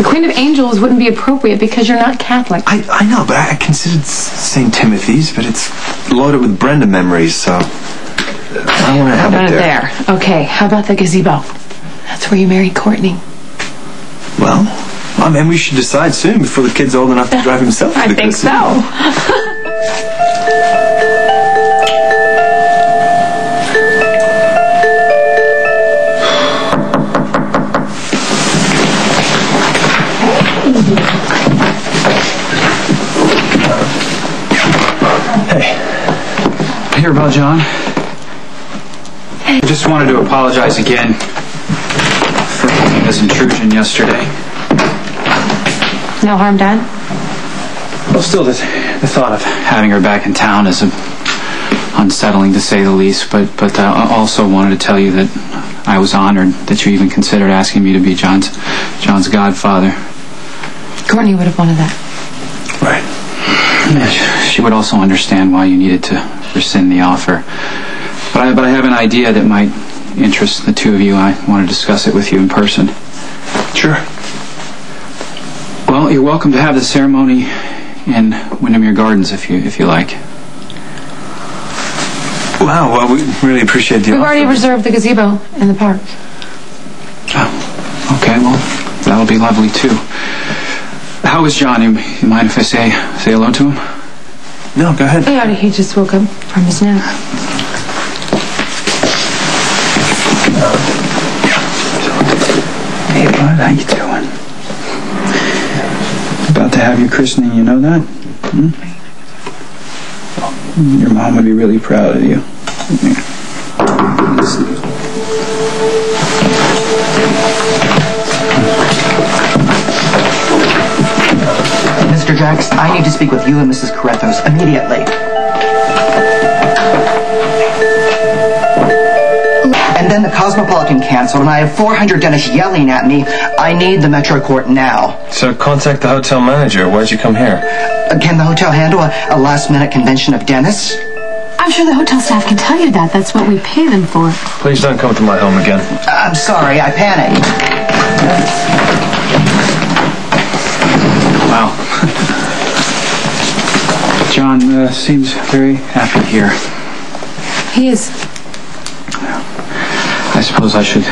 Queen of Angels wouldn't be appropriate because you're not Catholic. I know, but I considered St. Timothy's, but it's loaded with Brenda memories, so I want to have it there. Okay, how about the gazebo? That's where you married Courtney. Well, I mean, we should decide soon before the kid's old enough to drive himself to the gazebo. I think so. Hey. Hear about John? I just wanted to apologize again for his intrusion yesterday. No harm done? Well, still, the thought of having her back in town is unsettling, to say the least. But I also wanted to tell you that I was honored that you even considered asking me to be John's godfather. Courtney would have wanted that. Right. Yeah, she would also understand why you needed to rescind the offer. But I have an idea that might interest the two of you. I want to discuss it with you in person. Sure. Well, you're welcome to have the ceremony in Windermere Gardens if you like. Wow, well, we really appreciate the offer. We've already reserved the gazebo in the park. Oh, okay, well, that'll be lovely too. How is John? You mind if I say hello to him? No, go ahead. Yeah, he just woke up from his nap. Hey, bud, how you doing? About to have your christening, you know that? Your mom would be really proud of you. Mr. Jax, I need to speak with you and Mrs. Carrethos immediately. And then the Cosmopolitan canceled, and I have 400 dentists yelling at me. I need the Metro Court now. So contact the hotel manager. Why'd you come here? Can the hotel handle a last-minute convention of dentists? I'm sure the hotel staff can tell you that. That's what we pay them for. Please don't come to my home again. I'm sorry, I panicked. Wow. John seems very happy here. He is. I suppose I should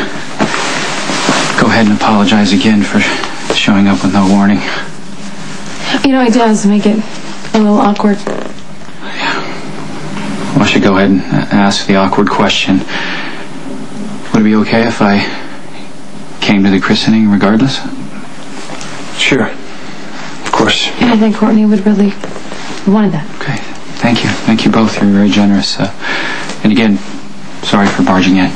go ahead and apologize again for showing up with no warning. You know, it does make it a little awkward. Yeah. Well, I should go ahead and ask the awkward question. Would it be okay if I came to the christening regardless? Sure. Of course. And I think Courtney would really wanted that. Okay. Thank you. Thank you both. You're very generous. And again, sorry for barging in.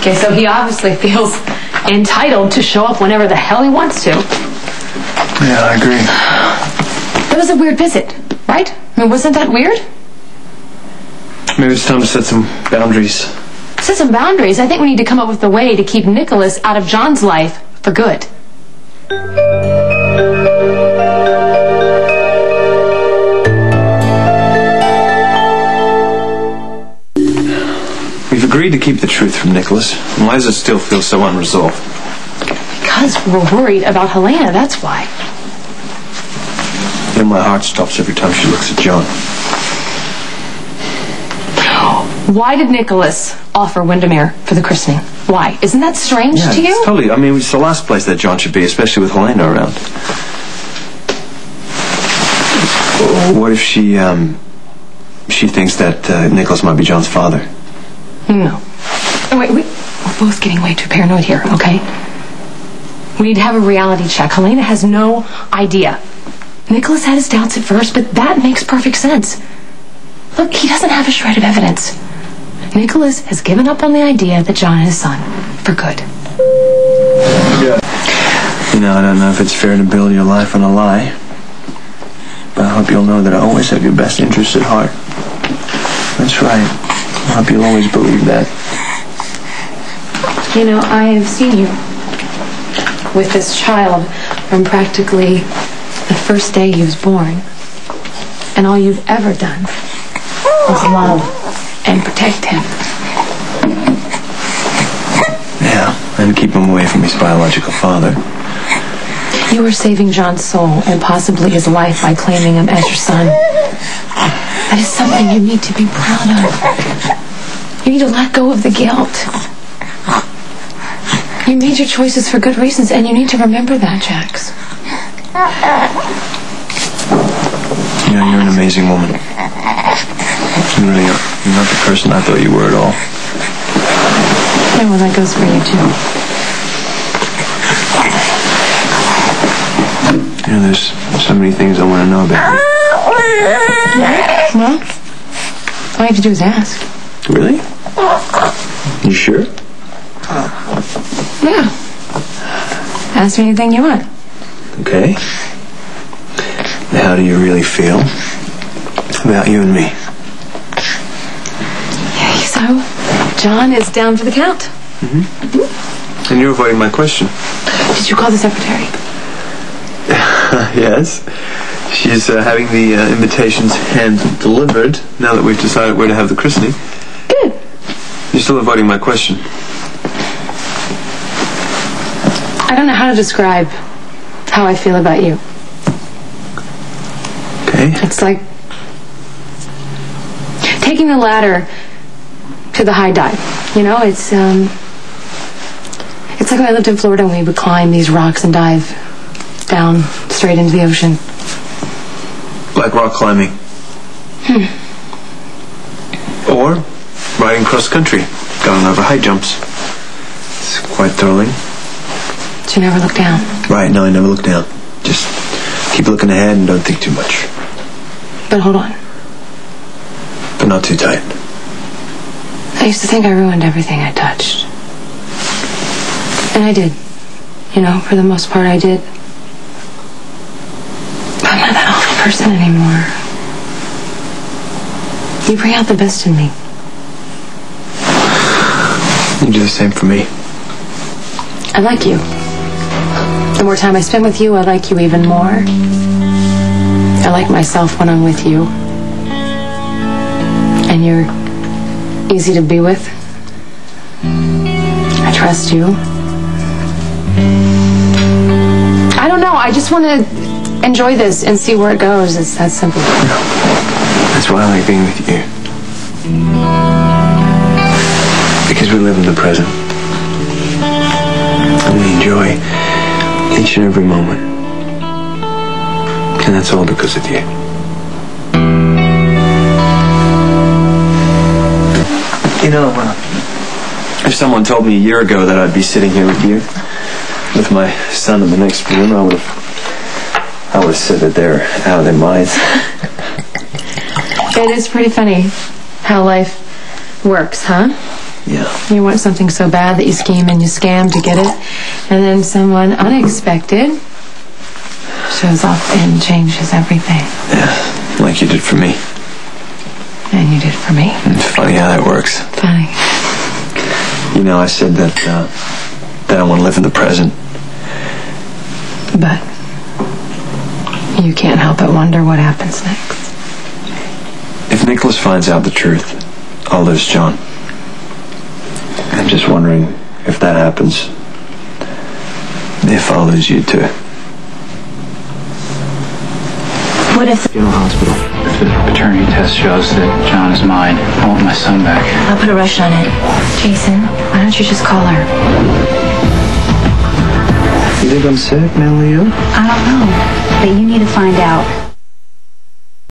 Okay, so he obviously feels entitled to show up whenever the hell he wants to. Yeah, I agree. That was a weird visit, right? I mean, wasn't that weird? Maybe it's time to set some boundaries. Set some boundaries? I think we need to come up with a way to keep Nicholas out of John's life for good. We've agreed to keep the truth from Nicholas. And why does it still feel so unresolved? Because we're worried about Helena, that's why. Then my heart stops every time she looks at John. Why did Nicholas offer Windermere for the christening? Why? Isn't that strange to you? Totally. I mean, it's the last place that John should be, especially with Helena around. What if she thinks that Nicholas might be John's father? No. Oh, wait, we're both getting way too paranoid here, okay? We need to have a reality check. Helena has no idea. Nicholas had his doubts at first, but that makes perfect sense. Look, he doesn't have a shred of evidence. Nicholas has given up on the idea that John is his son. For good. Yeah. You know, I don't know if it's fair to build your life on a lie. But I hope you'll know that I always have your best interests at heart. That's right. I hope you'll always believe that. You know, I have seen you with this child from practically the first day he was born. And all you've ever done is love and protect him. Yeah, and keep him away from his biological father. You are saving John's soul and possibly his life by claiming him as your son. That is something you need to be proud of. You need to let go of the guilt. You made your choices for good reasons, and you need to remember that, Jax. You know, you're an amazing woman. You really are. You're not the person I thought you were at all. Yeah, well, that goes for you, too. You know, there's so many things I want to know about you. Well, all you have to do is ask. Really? You sure? Yeah. Ask me anything you want. Okay. How do you really feel about you and me? So, John is down for the count. And you're avoiding my question. Did you call the secretary? Yes. She's having the invitations hand-delivered now that we've decided where to have the christening. Good. You're still avoiding my question. I don't know how to describe how I feel about you. Okay. It's like taking the ladder to the high dive. You know, it's like when I lived in Florida and we would climb these rocks and dive down straight into the ocean. Like rock climbing. Or riding cross country, going over high jumps. It's quite thrilling. But you never look down. Right, no, I never look down. Just keep looking ahead and don't think too much. But hold on. But not too tight. I used to think I ruined everything I touched. And I did. You know, for the most part I did. But I'm not that awful person anymore. You bring out the best in me. You do the same for me. I like you. The more time I spend with you, I like you even more. I like myself when I'm with you. And you're easy to be with. I trust you. I don't know, I just want to enjoy this and see where it goes. It's that simple. That's why I like being with you. Because we live in the present. And we enjoy each and every moment. And that's all because of you. You know, if someone told me a year ago that I'd be sitting here with you, with my son in the next room, I would have said that they're out of their minds. It is pretty funny how life works, huh? Yeah. You want something so bad that you scheme and you scam to get it, and then someone unexpected shows up and changes everything. Yeah, like you did for me. And you did for me. It's funny how that works. Funny. You know, I said that I want to live in the present. But you can't help but wonder what happens next. If Nicholas finds out the truth, I'll lose John. I'm just wondering if that happens, if I'll lose you too. What if... General Hospital. If the paternity test shows that John is mine, I want my son back. I'll put a rush on it. Jason, why don't you just call her? You think I'm sick, mentally ill? I don't know, but you need to find out.